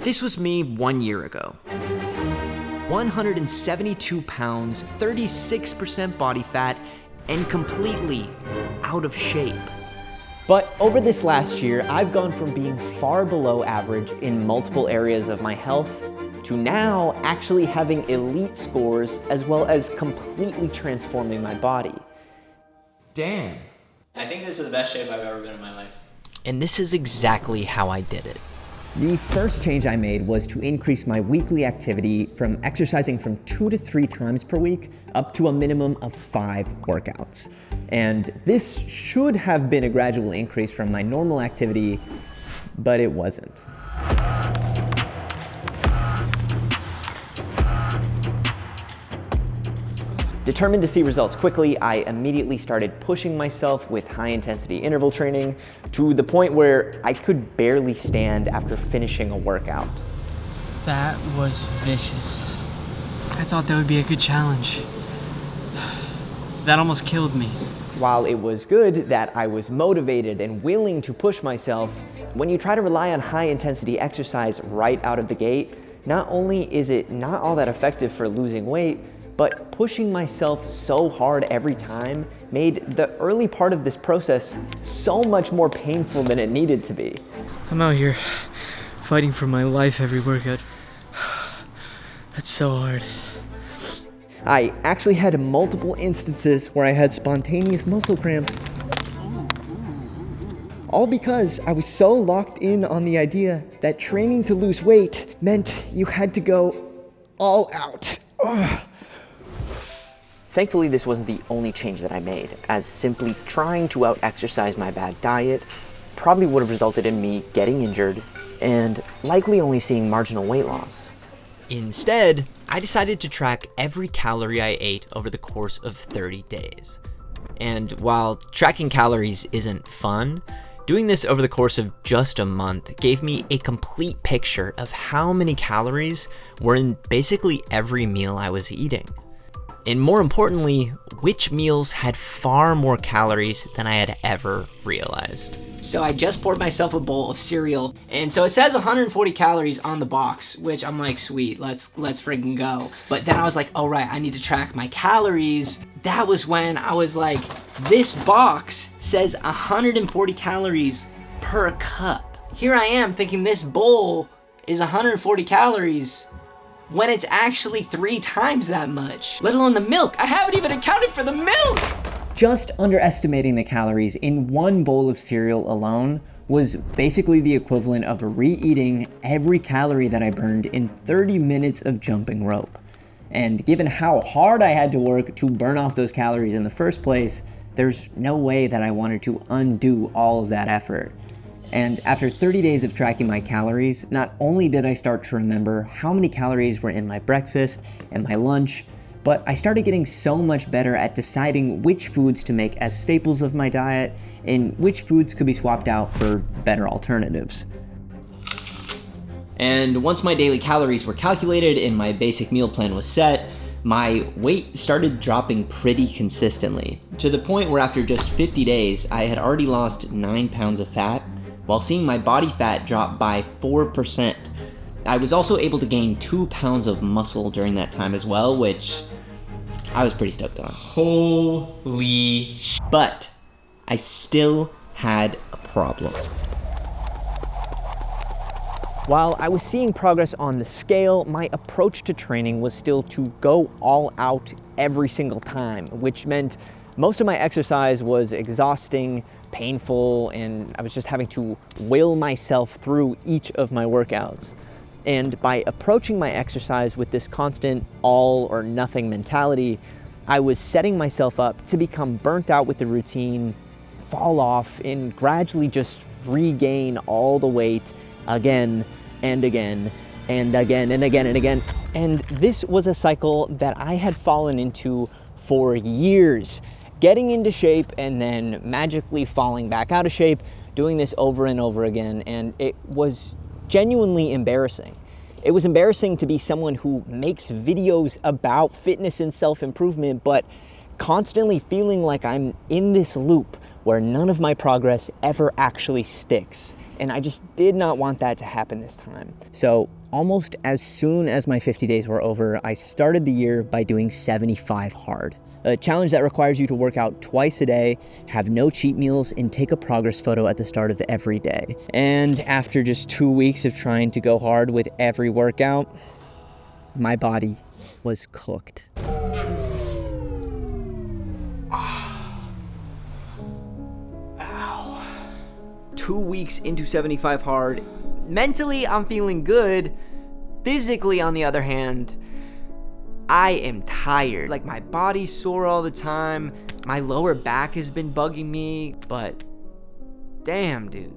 This was me 1 year ago. 172 pounds, 36% body fat, and completely out of shape. But over this last year, I've gone from being far below average in multiple areas of my health to now actually having elite scores as well as completely transforming my body. Damn. I think this is the best shape I've ever been in my life. And this is exactly how I did it. The first change I made was to increase my weekly activity from exercising from 2 to 3 times per week up to a minimum of 5 workouts. And this should have been a gradual increase from my normal activity, but it wasn't. Determined to see results quickly, I immediately started pushing myself with high-intensity interval training to the point where I could barely stand after finishing a workout. That was vicious. I thought that would be a good challenge. That almost killed me. While it was good that I was motivated and willing to push myself, when you try to rely on high-intensity exercise right out of the gate, not only is it not all that effective for losing weight, but pushing myself so hard every time made the early part of this process so much more painful than it needed to be. I'm out here fighting for my life every workout. That's so hard. I actually had multiple instances where I had spontaneous muscle cramps. All because I was so locked in on the idea that training to lose weight meant you had to go all out. Ugh. Thankfully, this wasn't the only change that I made, as simply trying to out-exercise my bad diet probably would have resulted in me getting injured and likely only seeing marginal weight loss. Instead, I decided to track every calorie I ate over the course of 30 days. And while tracking calories isn't fun, doing this over the course of just a month gave me a complete picture of how many calories were in basically every meal I was eating. And more importantly, which meals had far more calories than I had ever realized. So I just poured myself a bowl of cereal, and so it says 140 calories on the box, which I'm like, sweet, let's freaking go. But then I was like, oh right, I need to track my calories. That was when I was like, this box says 140 calories per cup. Here I am thinking this bowl is 140 calories when it's actually 3 times that much, let alone the milk. I haven't even accounted for the milk. Just underestimating the calories in one bowl of cereal alone was basically the equivalent of re-eating every calorie that I burned in 30 minutes of jumping rope. And given how hard I had to work to burn off those calories in the first place, there's no way that I wanted to undo all of that effort. And after 30 days of tracking my calories, not only did I start to remember how many calories were in my breakfast and my lunch, but I started getting so much better at deciding which foods to make as staples of my diet and which foods could be swapped out for better alternatives. And once my daily calories were calculated and my basic meal plan was set, my weight started dropping pretty consistently, to the point where after just 50 days, I had already lost 9 pounds of fat, while seeing my body fat drop by 4%. I was also able to gain 2 pounds of muscle during that time as well, which I was pretty stoked on. Holy sh**. But I still had a problem. While I was seeing progress on the scale, my approach to training was still to go all out every single time, which meant most of my exercise was exhausting, painful, and I was just having to will myself through each of my workouts. And by approaching my exercise with this constant all or nothing mentality, I was setting myself up to become burnt out with the routine, fall off, and gradually just regain all the weight again and again and again and again and again. And this was a cycle that I had fallen into for years, getting into shape and then magically falling back out of shape, doing this over and over again, and it was genuinely embarrassing. It was embarrassing to be someone who makes videos about fitness and self-improvement, but constantly feeling like I'm in this loop where none of my progress ever actually sticks. and I just did not want that to happen this time. So almost as soon as my 50 days were over, I started the year by doing 75 hard. A challenge that requires you to work out twice a day, have no cheat meals, and take a progress photo at the start of every day. And after just 2 weeks of trying to go hard with every workout, my body was cooked. 2 weeks into 75 hard. Mentally, I'm feeling good. Physically, on the other hand, I am tired. Like, my body's sore all the time. My lower back has been bugging me. But damn, dude,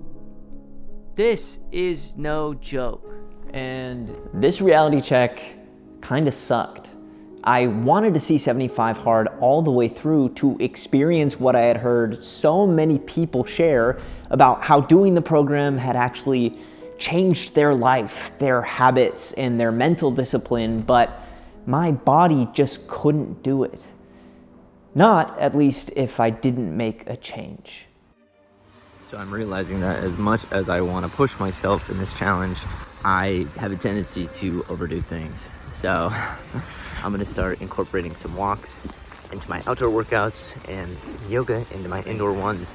this is no joke. And this reality check kind of sucked. I wanted to see 75 hard all the way through to experience what I had heard so many people share about how doing the program had actually changed their life, their habits, and their mental discipline, but my body just couldn't do it. Not, at least, if I didn't make a change. So I'm realizing that as much as I want to push myself in this challenge, I have a tendency to overdo things. So I'm going to start incorporating some walks into my outdoor workouts and some yoga into my indoor ones.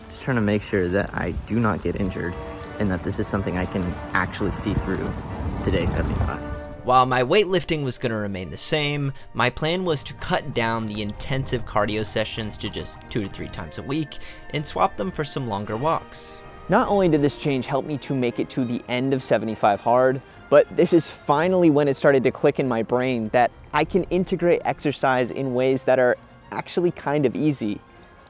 Just trying to make sure that I do not get injured and that this is something I can actually see through today, 75. While my weightlifting was going to remain the same, my plan was to cut down the intensive cardio sessions to just 2 to 3 times a week and swap them for some longer walks. Not only did this change help me to make it to the end of 75 hard, but this is finally when it started to click in my brain that I can integrate exercise in ways that are actually kind of easy.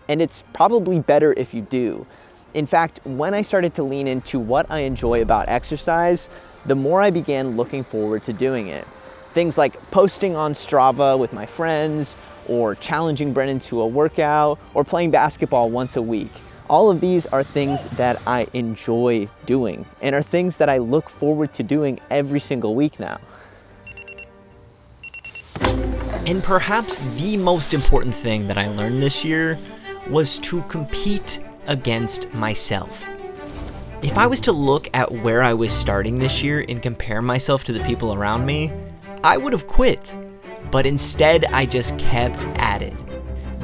And it's probably better if you do. In fact, when I started to lean into what I enjoy about exercise, the more I began looking forward to doing it. Things like posting on Strava with my friends, or challenging Brennan to a workout, or playing basketball once a week. All of these are things that I enjoy doing, and are things that I look forward to doing every single week now. And perhaps the most important thing that I learned this year was to compete against myself. If I was to look at where I was starting this year and compare myself to the people around me, I would have quit. But instead, I just kept at it,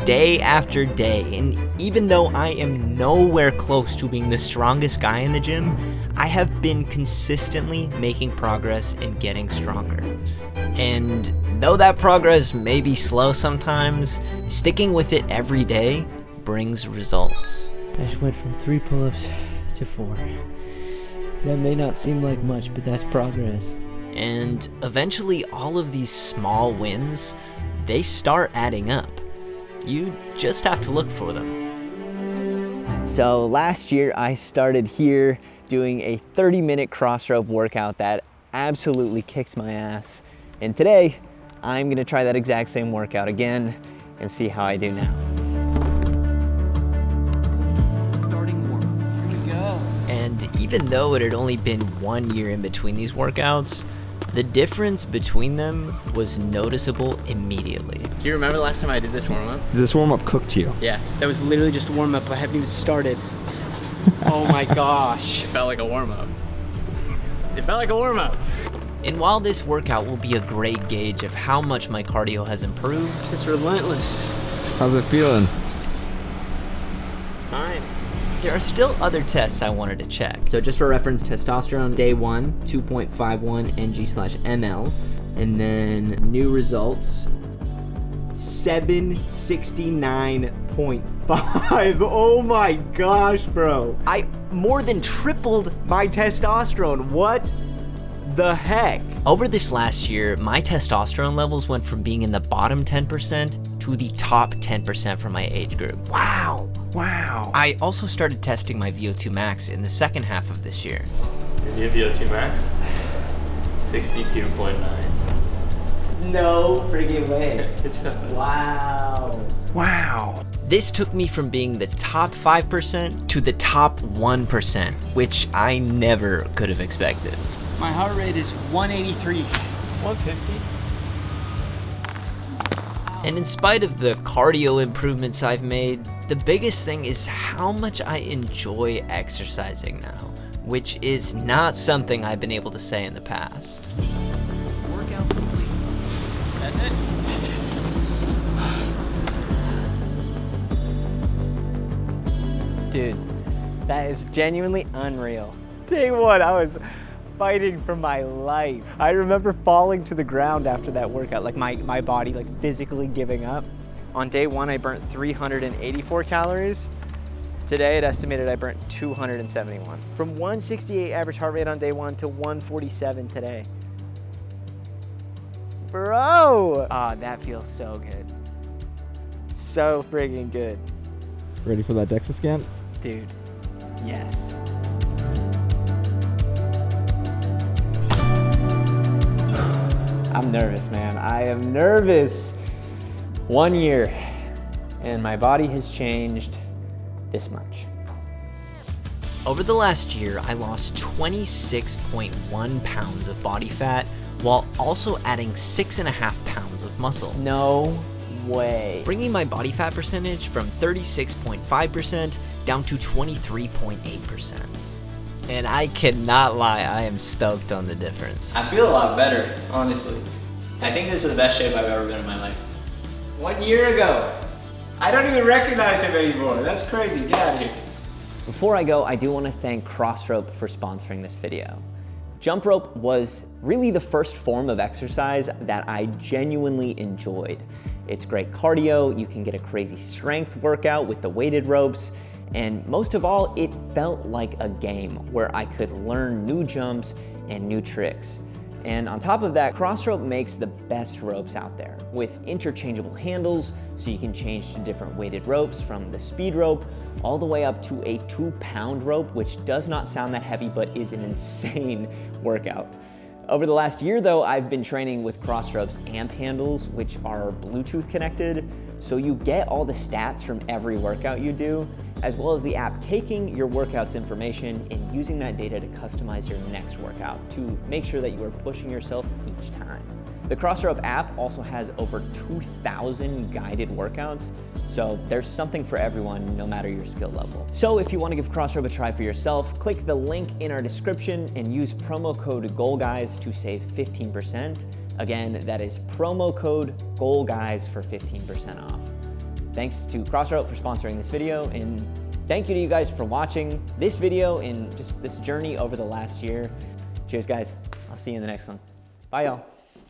day after day. And even though I am nowhere close to being the strongest guy in the gym, I have been consistently making progress and getting stronger. And though that progress may be slow sometimes, sticking with it every day brings results. I just went from 3 pull-ups to 4. That may not seem like much, but that's progress. And eventually all of these small wins, they start adding up. You just have to look for them. So last year I started here doing a 30-minute cross rope workout that absolutely kicks my ass. And today I'm gonna try that exact same workout again and see how I do now. And even though it had only been 1 year in between these workouts, the difference between them was noticeable immediately. Do you remember the last time I did this warm-up? This warm-up cooked you. Yeah, that was literally just a warm-up. I haven't even started. Oh my gosh. It felt like a warm-up. It felt like a warm-up. And while this workout will be a great gauge of how much my cardio has improved, It's relentless. How's it feeling? Fine. there are still other tests I wanted to check. So just for reference, testosterone day 1, 2.51 ng/ml. And then new results, 769.5. Oh my gosh, bro. I more than tripled my testosterone. What the heck? Over this last year, my testosterone levels went from being in the bottom 10% to the top 10% for my age group. Wow. Wow. I also started testing my VO2 max in the second half of this year. Your VO2 max? 62.9. No friggin' way. Good job. Wow. Wow. This took me from being the top 5% to the top 1%, which I never could have expected. My heart rate is 183. 150? And in spite of the cardio improvements I've made, the biggest thing is how much I enjoy exercising now. which is not something I've been able to say in the past. Workout complete. That's it? That's it. Dude, that is genuinely unreal. Day one, I was fighting for my life. I remember falling to the ground after that workout, like my body like physically giving up. On day one, I burnt 384 calories. Today, it estimated I burnt 271. From 168 average heart rate on day one to 147 today. Bro! Ah, that feels so good. So friggin' good. Ready for that DEXA scan? Dude, yes. I'm nervous, man. I am nervous. 1 year, and my body has changed this much. Over the last year, I lost 26.1 pounds of body fat while also adding 6.5 pounds of muscle, No way. bringing my body fat percentage from 36.5% down to 23.8%. And I cannot lie, I am stoked on the difference. I feel a lot better, honestly. I think this is the best shape I've ever been in my life. 1 year ago, I don't even recognize him anymore. That's crazy. Get out of here. Before I go, I do want to thank CrossRope for sponsoring this video. Jump rope was really the first form of exercise that I genuinely enjoyed. It's great cardio, you can get a crazy strength workout with the weighted ropes, and most of all, it felt like a game where I could learn new jumps and new tricks. And on top of that, CrossRope makes the best ropes out there with interchangeable handles, so you can change to different weighted ropes, from the speed rope all the way up to a 2-pound rope, which does not sound that heavy, but is an insane workout. Over the last year though, I've been training with CrossRope's amp handles, which are Bluetooth connected, so you get all the stats from every workout you do, as well as the app taking your workout's information and using that data to customize your next workout to make sure that you are pushing yourself each time. The CrossRope app also has over 2,000 guided workouts, so there's something for everyone, no matter your skill level. So if you want to give CrossRope a try for yourself, click the link in our description and use promo code GOALGUYS to save 15%. Again, that is promo code GOALGUYS for 15% off. Thanks to CrossRope for sponsoring this video, and thank you to you guys for watching this video and just this journey over the last year. Cheers, guys. I'll see you in the next one. Bye, y'all.